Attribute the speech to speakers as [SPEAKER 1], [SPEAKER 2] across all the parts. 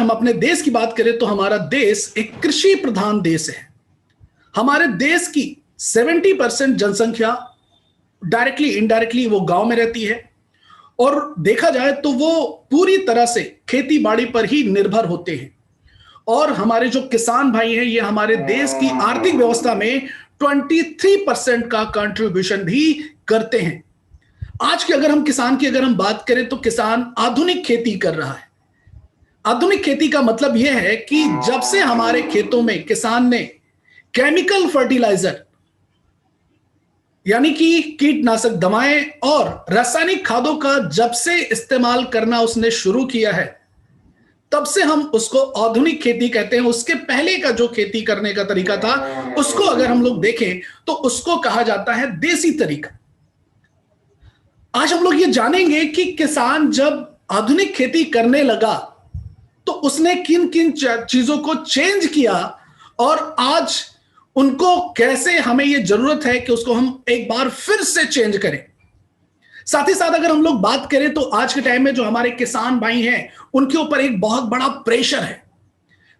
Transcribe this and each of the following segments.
[SPEAKER 1] हम अपने देश की बात करें तो हमारा देश एक कृषि प्रधान देश है। हमारे देश की 70% जनसंख्या डायरेक्टली इनडायरेक्टली वो गांव में रहती है, और देखा जाए तो वो पूरी तरह से खेती बाड़ी पर ही निर्भर होते हैं। और हमारे जो किसान भाई हैं, ये हमारे देश की आर्थिक व्यवस्था में 23% का कंट्रीब्यूशन भी करते हैं। आज की अगर हम किसान की अगर हम बात करें तो किसान आधुनिक खेती कर रहा है। आधुनिक खेती का मतलब यह है कि जब से हमारे खेतों में किसान ने केमिकल फर्टिलाइजर यानी कि कीटनाशक दवाएं और रासायनिक खादों का जब से इस्तेमाल करना उसने शुरू किया है, तब से हम उसको आधुनिक खेती कहते हैं। उसके पहले का जो खेती करने का तरीका था, उसको अगर हम लोग देखें तो उसको कहा जाता है देसी तरीका। आज हम लोग ये जानेंगे कि किसान जब आधुनिक खेती करने लगा तो उसने किन किन चीजों को चेंज किया, और आज उनको कैसे हमें यह जरूरत है कि उसको हम एक बार फिर से चेंज करें। साथ ही साथ अगर हम लोग बात करें तो आज के टाइम में जो हमारे किसान भाई हैं, उनके ऊपर एक बहुत बड़ा प्रेशर है।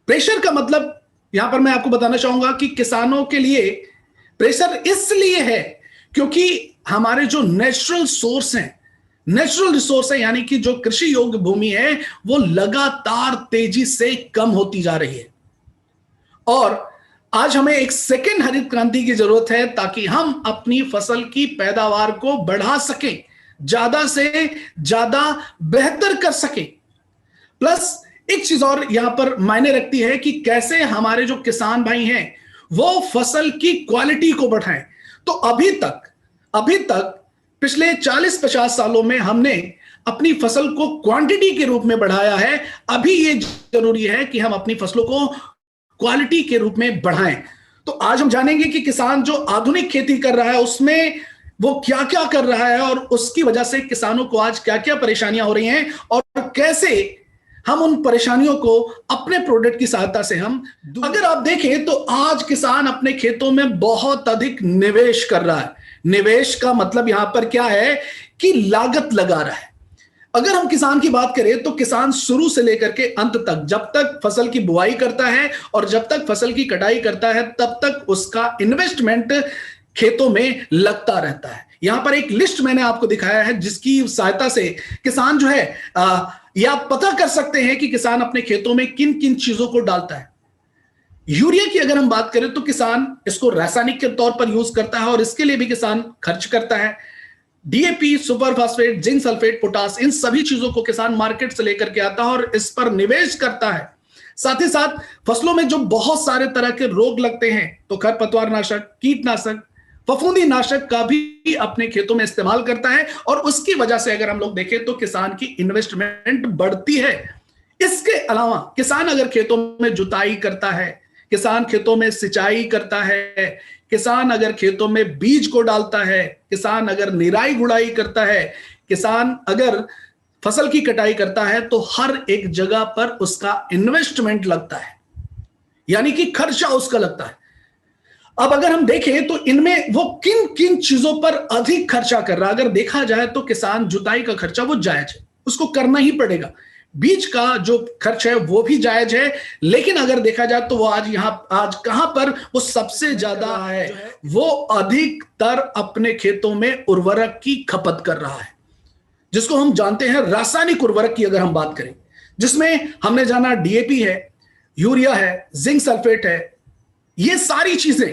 [SPEAKER 1] प्रेशर का मतलब यहां पर मैं आपको बताना चाहूंगा कि किसानों के लिए प्रेशर इसलिए है क्योंकि हमारे जो नेचुरल सोर्स हैं, नेचुरल रिसोर्स है, यानी कि जो कृषि योग्य भूमि है, वो लगातार तेजी से कम होती जा रही है। और आज हमें एक सेकेंड हरित क्रांति की जरूरत है ताकि हम अपनी फसल की पैदावार को बढ़ा सकें, ज्यादा से ज्यादा बेहतर कर सकें। प्लस एक चीज और यहां पर मायने रखती है कि कैसे हमारे जो किसान भाई हैं वो फसल की क्वालिटी को बढ़ाएं। तो अभी तक पिछले 40-50 सालों में हमने अपनी फसल को क्वांटिटी के रूप में बढ़ाया है। अभी ये जरूरी है कि हम अपनी फसलों को क्वालिटी के रूप में बढ़ाएं। तो आज हम जानेंगे कि किसान जो आधुनिक खेती कर रहा है उसमें वो क्या क्या कर रहा है, और उसकी वजह से किसानों को आज क्या क्या परेशानियां हो रही हैं, और कैसे हम उन परेशानियों को अपने प्रोडक्ट की सहायता से हम अगर आप देखें तो आज किसान अपने खेतों में बहुत अधिक निवेश कर रहा है। निवेश का मतलब यहां पर क्या है कि लागत लगा रहा है। अगर हम किसान की बात करें तो किसान शुरू से लेकर के अंत तक, जब तक फसल की बुआई करता है और जब तक फसल की कटाई करता है, तब तक उसका इन्वेस्टमेंट खेतों में लगता रहता है। यहां पर एक लिस्ट मैंने आपको दिखाया है जिसकी सहायता से किसान जो है या पता कर सकते हैं कि किसान अपने खेतों में किन किन चीजों को डालता है। यूरिया की अगर हम बात करें तो किसान इसको रासायनिक के तौर पर यूज करता है और इसके लिए भी किसान खर्च करता है। DAP, super phosphate, zinc sulphate, potash, इन सभी चीजों को किसान मार्केट से लेकर के आता है और इस पर निवेश करता है। साथ ही साथ फसलों में जो बहुत सारे तरह के रोग लगते हैं तो खरपतवार नाशक, कीटनाशक, फफूंदी नाशक का भी अपने खेतों में इस्तेमाल करता है, और उसकी वजह से अगर हम लोग देखें तो किसान की इन्वेस्टमेंट बढ़ती है। इसके अलावा किसान अगर खेतों में जुताई करता है, किसान खेतों में सिंचाई करता है, किसान अगर खेतों में बीज को डालता है, किसान अगर निराई गुड़ाई करता है, किसान अगर फसल की कटाई करता है, तो हर एक जगह पर उसका इन्वेस्टमेंट लगता है, यानी कि खर्चा उसका लगता है। अब अगर हम देखें तो इनमें वो किन किन चीजों पर अधिक खर्चा कर रहा है, अगर देखा जाए तो किसान जुताई का खर्चा वो जायज है, उसको करना ही पड़ेगा। बीज का जो खर्च है वो भी जायज है, लेकिन अगर देखा जाए तो वो आज कहां पर वो सबसे ज्यादा है, वो अधिकतर अपने खेतों में उर्वरक की खपत कर रहा है, जिसको हम जानते हैं रासायनिक उर्वरक की अगर हम बात करें, जिसमें हमने जाना डीएपी है, यूरिया है, जिंक सल्फेट है। ये सारी चीजें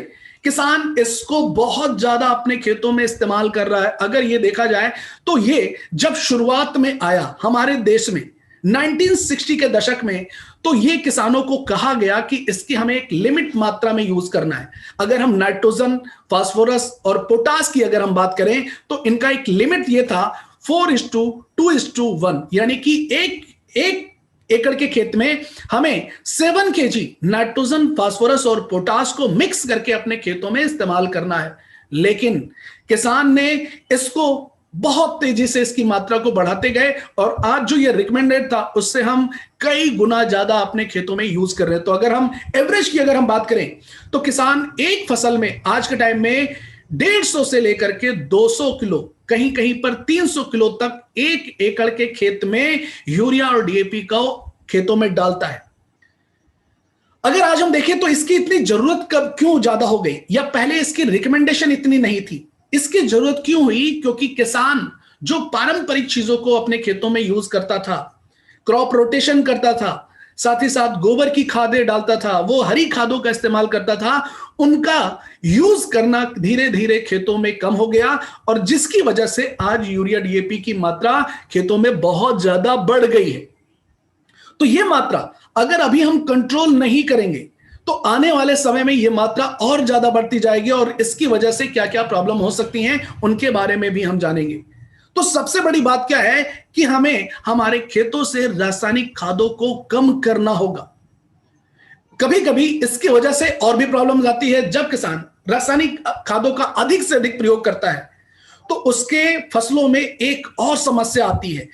[SPEAKER 1] किसान इसको बहुत ज्यादा अपने खेतों में इस्तेमाल कर रहा है। अगर ये देखा जाए तो ये जब शुरुआत में आया हमारे देश में 1960 के दशक में, तो ये किसानों को कहा गया कि इसकी हमें एक लिमिट मात्रा में यूज करना है। अगर हम नाइट्रोजन, फास्फोरस और पोटास की अगर हम बात करें तो इनका एक लिमिट ये था 4:2:1, यानी कि एक एकड़ के खेत में हमें 7 kg नाइट्रोजन, फास्फोरस और पोटास को मिक्स करके अपने खेतों में इस्तेमाल करना है। लेकिन किसान ने इसको बहुत तेजी से इसकी मात्रा को बढ़ाते गए, और आज जो ये रिकमेंडेड था उससे हम कई गुना ज्यादा अपने खेतों में यूज कर रहे हैं। तो अगर हम एवरेज की अगर हम बात करें तो किसान एक फसल में आज के टाइम में 150 से लेकर के 200 किलो, कहीं कहीं पर 300 किलो तक एक एकड़ के खेत में यूरिया और डीएपी का खेतों में डालता है। अगर आज हम देखें तो इसकी इतनी जरूरत कब क्यों ज्यादा हो गई, या पहले इसकी रिकमेंडेशन इतनी नहीं थी? इसकी जरूरत क्यों हुई? क्योंकि किसान जो पारंपरिक चीजों को अपने खेतों में यूज करता था, क्रॉप रोटेशन करता था, साथ ही साथ गोबर की खादें डालता था, वो हरी खादों का इस्तेमाल करता था, उनका यूज करना धीरे धीरे खेतों में कम हो गया, और जिसकी वजह से आज यूरिया डीएपी की मात्रा खेतों में बहुत ज्यादा बढ़ गई है। तो यह मात्रा अगर अभी हम कंट्रोल नहीं करेंगे तो आने वाले समय में यह मात्रा और ज्यादा बढ़ती जाएगी, और इसकी वजह से क्या क्या प्रॉब्लम हो सकती हैं उनके बारे में भी हम जानेंगे। तो सबसे बड़ी बात क्या है कि हमें हमारे खेतों से रासायनिक खादों को कम करना होगा। कभी कभी इसकी वजह से और भी प्रॉब्लम आती है। जब किसान रासायनिक खादों का अधिक से अधिक प्रयोग करता है तो उसके फसलों में एक और समस्या आती है,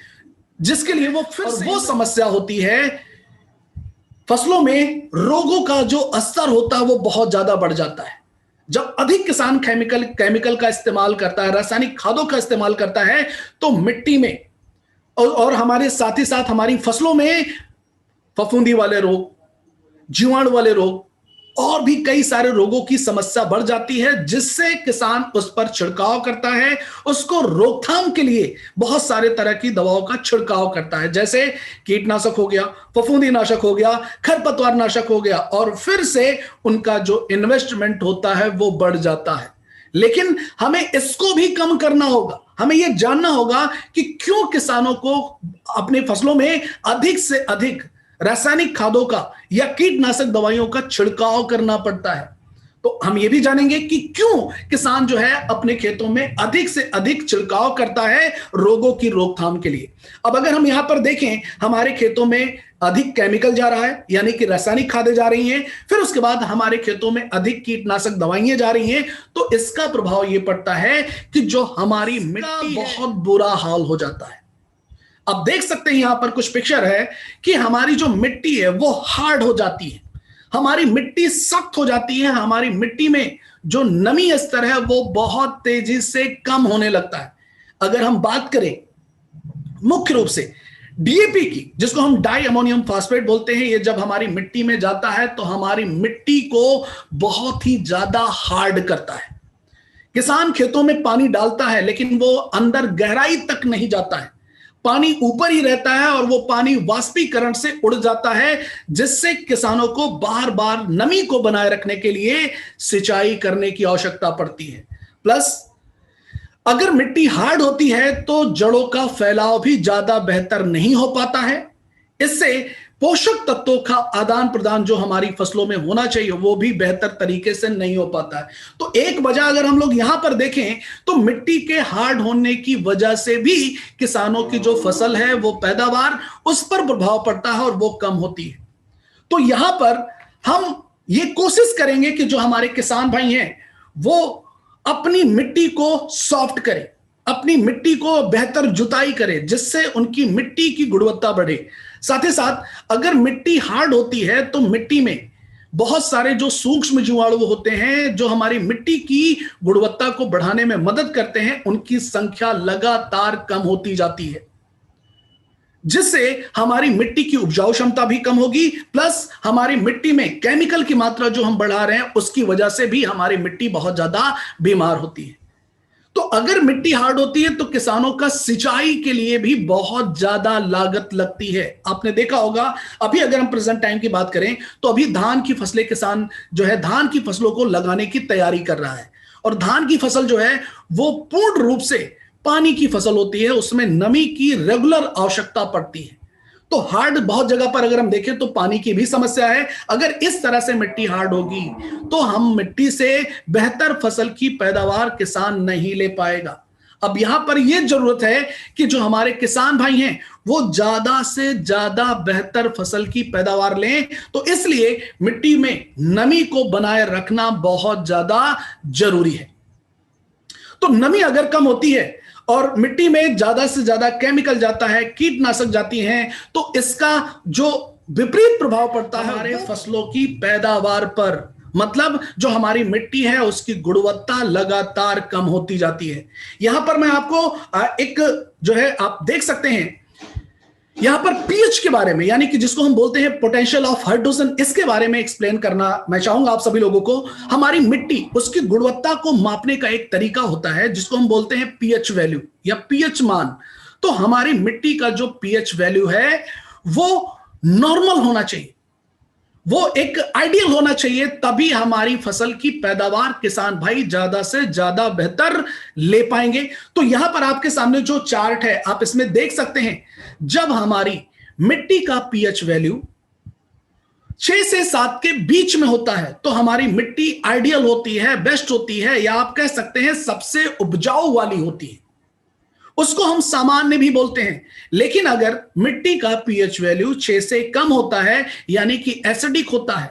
[SPEAKER 1] जिसके लिए वो फिर से वो समस्या होती है, फसलों में रोगों का जो स्तर होता है वो बहुत ज्यादा बढ़ जाता है। जब अधिक किसान केमिकल का इस्तेमाल करता है, रासायनिक खादों का इस्तेमाल करता है, तो मिट्टी में और हमारे साथ ही साथ हमारी फसलों में फफूंदी वाले रोग, जीवाणु वाले रोग और भी कई सारे रोगों की समस्या बढ़ जाती है, जिससे किसान उस पर छिड़काव करता है। उसको रोकथाम के लिए बहुत सारे तरह की दवाओं का छिड़काव करता है, जैसे कीटनाशक हो गया, फफूंदी नाशक हो गया, खरपतवार नाशक हो गया, और फिर से उनका जो इन्वेस्टमेंट होता है वो बढ़ जाता है। लेकिन हमें इसको भी कम करना होगा। हमें यह जानना होगा कि क्यों किसानों को अपनी फसलों में अधिक से अधिक रासायनिक खादों का या कीटनाशक दवाइयों का छिड़काव करना पड़ता है। तो हम ये भी जानेंगे कि क्यों किसान जो है अपने खेतों में अधिक से अधिक छिड़काव करता है रोगों की रोकथाम के लिए। अब अगर हम यहां पर देखें, हमारे खेतों में अधिक केमिकल जा रहा है, यानी कि रासायनिक खादें जा रही हैं, फिर उसके बाद हमारे खेतों में अधिक कीटनाशक दवाइयां जा रही हैं, तो इसका प्रभाव यह पड़ता है कि जो हमारी मिट्टी बहुत बुरा हाल हो जाता है। अब देख सकते हैं यहां पर कुछ पिक्चर है कि हमारी जो मिट्टी है वो हार्ड हो जाती है, हमारी मिट्टी सख्त हो जाती है, हमारी मिट्टी में जो नमी स्तर है वो बहुत तेजी से कम होने लगता है। अगर हम बात करें मुख्य रूप से डीएपी की, जिसको हम डाई अमोनियम फास्फेट बोलते हैं, ये जब हमारी मिट्टी में जाता है तो हमारी मिट्टी को बहुत ही ज्यादा हार्ड करता है। किसान खेतों में पानी डालता है लेकिन वो अंदर गहराई तक नहीं जाता है, पानी ऊपर ही रहता है और वो पानी वाष्पीकरण से उड़ जाता है, जिससे किसानों को बार बार नमी को बनाए रखने के लिए सिंचाई करने की आवश्यकता पड़ती है। प्लस अगर मिट्टी हार्ड होती है तो जड़ों का फैलाव भी ज्यादा बेहतर नहीं हो पाता है। इससे पोषक तत्वों का आदान प्रदान जो हमारी फसलों में होना चाहिए वो भी बेहतर तरीके से नहीं हो पाता है। तो एक वजह अगर हम लोग यहां पर देखें तो मिट्टी के हार्ड होने की वजह से भी किसानों की जो फसल है वो पैदावार, उस पर प्रभाव पड़ता है और वो कम होती है। तो यहां पर हम ये कोशिश करेंगे कि जो हमारे किसान भाई हैं वो अपनी मिट्टी को सॉफ्ट करें, अपनी मिट्टी को बेहतर जुताई करें, जिससे उनकी मिट्टी की गुणवत्ता बढ़े। साथ ही साथ अगर मिट्टी हार्ड होती है तो मिट्टी में बहुत सारे जो सूक्ष्म जीवाणु होते हैं जो हमारी मिट्टी की गुणवत्ता को बढ़ाने में मदद करते हैं, उनकी संख्या लगातार कम होती जाती है, जिससे हमारी मिट्टी की उपजाऊ क्षमता भी कम होगी। प्लस हमारी मिट्टी में केमिकल की मात्रा जो हम बढ़ा रहे हैं उसकी वजह से भी हमारी मिट्टी बहुत ज्यादा बीमार होती है। तो अगर मिट्टी हार्ड होती है तो किसानों का सिंचाई के लिए भी बहुत ज्यादा लागत लगती है। आपने देखा होगा, अभी अगर हम प्रेजेंट टाइम की बात करें तो अभी धान की फसलें, किसान जो है धान की फसलों को लगाने की तैयारी कर रहा है, और धान की फसल जो है वो पूर्ण रूप से पानी की फसल होती है, उसमें नमी की रेगुलर आवश्यकता पड़ती है। तो हार्ड बहुत जगह पर अगर हम देखें तो पानी की भी समस्या है। अगर इस तरह से मिट्टी हार्ड होगी तो हम मिट्टी से बेहतर फसल की पैदावार किसान नहीं ले पाएगा। अब यहां पर यह जरूरत है कि जो हमारे किसान भाई हैं वो ज्यादा से ज्यादा बेहतर फसल की पैदावार लें। तो इसलिए मिट्टी में नमी को बनाए रखना बहुत ज्यादा जरूरी है। तो नमी अगर कम होती है और मिट्टी में ज्यादा से ज्यादा केमिकल जाता है, कीटनाशक जाती हैं, तो इसका जो विपरीत प्रभाव पड़ता है हमारे फसलों की पैदावार पर। मतलब जो हमारी मिट्टी है उसकी गुणवत्ता लगातार कम होती जाती है। यहां पर मैं आपको एक जो है आप देख सकते हैं यहां पर पीएच के बारे में, यानी कि जिसको हम बोलते हैं पोटेंशियल ऑफ हाइड्रोजन, इसके बारे में एक्सप्लेन करना मैं चाहूंगा आप सभी लोगों को। हमारी मिट्टी, उसकी गुणवत्ता को मापने का एक तरीका होता है जिसको हम बोलते हैं पीएच वैल्यू या पीएच मान। तो हमारी मिट्टी का जो पीएच वैल्यू है वो नॉर्मल होना चाहिए, वो एक आइडियल होना चाहिए, तभी हमारी फसल की पैदावार किसान भाई ज्यादा से ज्यादा बेहतर ले पाएंगे। तो यहां पर आपके सामने जो चार्ट है आप इसमें देख सकते हैं, जब हमारी मिट्टी का पीएच वैल्यू 6 से 7 के बीच में होता है तो हमारी मिट्टी आइडियल होती है, बेस्ट होती है, या आप कह सकते हैं सबसे उपजाऊ वाली होती है, उसको हम सामान्य भी बोलते हैं। लेकिन अगर मिट्टी का पीएच वैल्यू 6 से कम होता है, यानी कि एसिडिक होता है,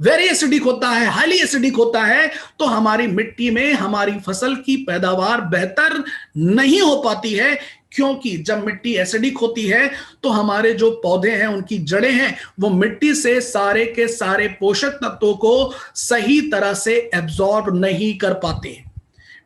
[SPEAKER 1] वेरी एसिडिक होता है, हाईली एसिडिक होता है, तो हमारी मिट्टी में हमारी फसल की पैदावार बेहतर नहीं हो पाती है। क्योंकि जब मिट्टी एसिडिक होती है तो हमारे जो पौधे हैं, उनकी जड़ें हैं, वो मिट्टी से सारे के सारे पोषक तत्वों को सही तरह से एब्जॉर्ब नहीं कर पाते।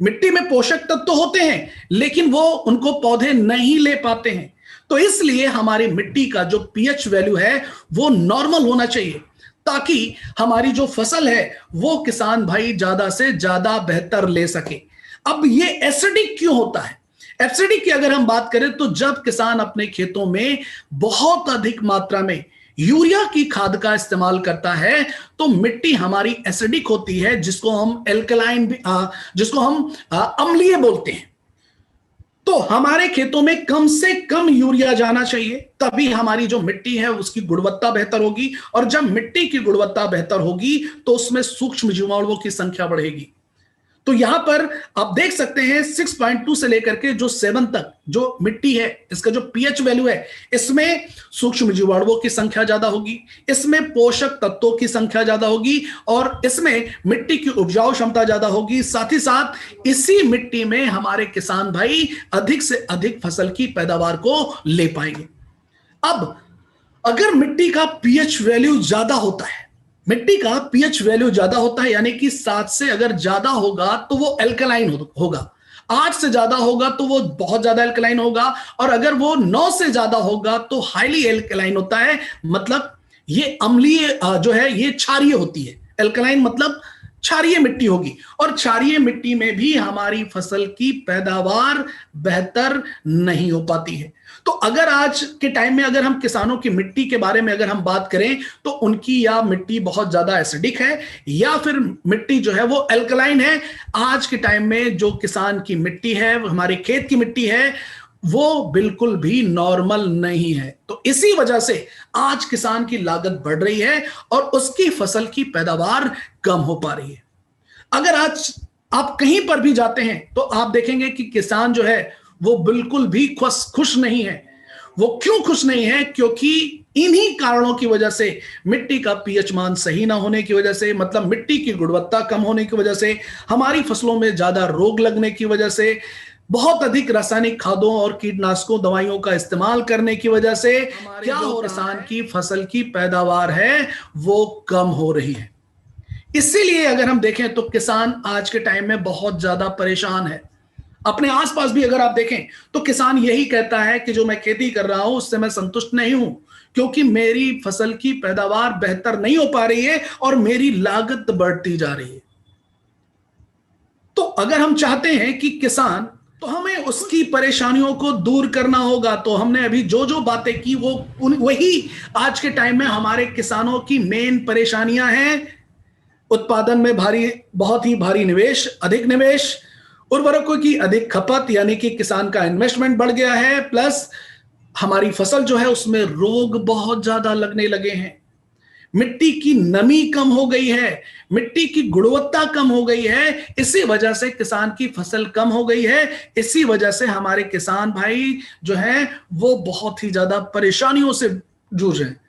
[SPEAKER 1] मिट्टी में पोषक तत्व तो होते हैं लेकिन वो उनको पौधे नहीं ले पाते हैं। तो इसलिए हमारी मिट्टी का जो पीएच वैल्यू है वो नॉर्मल होना चाहिए, ताकि हमारी जो फसल है वो किसान भाई ज्यादा से ज्यादा बेहतर ले सके। अब ये एसिडिक क्यों होता है? एसिडिक की अगर हम बात करें तो जब किसान अपने खेतों में बहुत अधिक मात्रा में यूरिया की खाद का इस्तेमाल करता है तो मिट्टी हमारी एसिडिक होती है, जिसको हम एल्कलाइन, जिसको हम अम्लीय बोलते हैं। तो हमारे खेतों में कम से कम यूरिया जाना चाहिए, तभी हमारी जो मिट्टी है उसकी गुणवत्ता बेहतर होगी। और जब मिट्टी की गुणवत्ता बेहतर होगी तो उसमें सूक्ष्म जीवाणुओं की संख्या बढ़ेगी। तो यहां पर आप देख सकते हैं 6.2 से लेकर के जो 7 तक जो मिट्टी है, इसका जो पीएच वैल्यू है, इसमें सूक्ष्म जीवाणुओं की संख्या ज्यादा होगी, इसमें पोषक तत्वों की संख्या ज्यादा होगी, और इसमें मिट्टी की उपजाऊ क्षमता ज्यादा होगी। साथ ही साथ इसी मिट्टी में हमारे किसान भाई अधिक से अधिक फसल की पैदावार को ले पाएंगे। अब अगर मिट्टी का पीएच वैल्यू ज्यादा होता है, मिट्टी का पीएच वैल्यू ज्यादा होता है, यानी कि 7 से अगर ज्यादा होगा तो वो एल्कलाइन होगा, 8 से ज्यादा होगा तो वो बहुत ज्यादा एल्कलाइन होगा, और अगर वो 9 से ज्यादा होगा तो हाईली एल्कलाइन होता है। मतलब ये अम्लीय जो है ये क्षारीय होती है। एल्कलाइन मतलब क्षारीय मिट्टी होगी, और क्षारीय मिट्टी में भी हमारी फसल की पैदावार बेहतर नहीं हो पाती है। तो अगर आज के टाइम में अगर हम किसानों की मिट्टी के बारे में अगर हम बात करें तो उनकी या मिट्टी बहुत ज्यादा एसिडिक है या फिर मिट्टी जो है वो एल्कलाइन है। आज के टाइम में जो किसान की मिट्टी है, हमारे खेत की मिट्टी है, वो बिल्कुल भी नॉर्मल नहीं है। तो इसी वजह से आज किसान की लागत बढ़ रही है और उसकी फसल की पैदावार कम हो पा रही है। अगर आज आप कहीं पर भी जाते हैं तो आप देखेंगे कि किसान जो है वो बिल्कुल भी खुश नहीं है। वो क्यों खुश नहीं है? क्योंकि इन्हीं कारणों की वजह से, मिट्टी का पीएच मान सही ना होने की वजह से, मतलब मिट्टी की गुणवत्ता कम होने की वजह से, हमारी फसलों में ज्यादा रोग लगने की वजह से, बहुत अधिक रासायनिक खादों और कीटनाशकों दवाइयों का इस्तेमाल करने की वजह से क्या हो, किसान की फसल की पैदावार है वो कम हो रही है। इसीलिए अगर हम देखें तो किसान आज के टाइम में बहुत ज्यादा परेशान है। अपने आसपास भी अगर आप देखें तो किसान यही कहता है कि जो मैं खेती कर रहा हूं उससे मैं संतुष्ट नहीं हूं, क्योंकि मेरी फसल की पैदावार बेहतर नहीं हो पा रही है और मेरी लागत बढ़ती जा रही है। तो अगर हम चाहते हैं कि किसान, तो हमें उसकी परेशानियों को दूर करना होगा। तो हमने अभी जो जो बातें की वो वही आज के टाइम में हमारे किसानों की मेन परेशानियां हैं। उत्पादन में बहुत ही भारी निवेश, अधिक निवेश, उर्वरकों की अधिक खपत, यानी कि किसान का इन्वेस्टमेंट बढ़ गया है, प्लस हमारी फसल जो है उसमें रोग बहुत ज्यादा लगने लगे हैं, मिट्टी की नमी कम हो गई है, मिट्टी की गुणवत्ता कम हो गई है, इसी वजह से किसान की फसल कम हो गई है। इसी वजह से हमारे किसान भाई जो हैं वो बहुत ही ज्यादा परेशानियों से जूझ रहे हैं।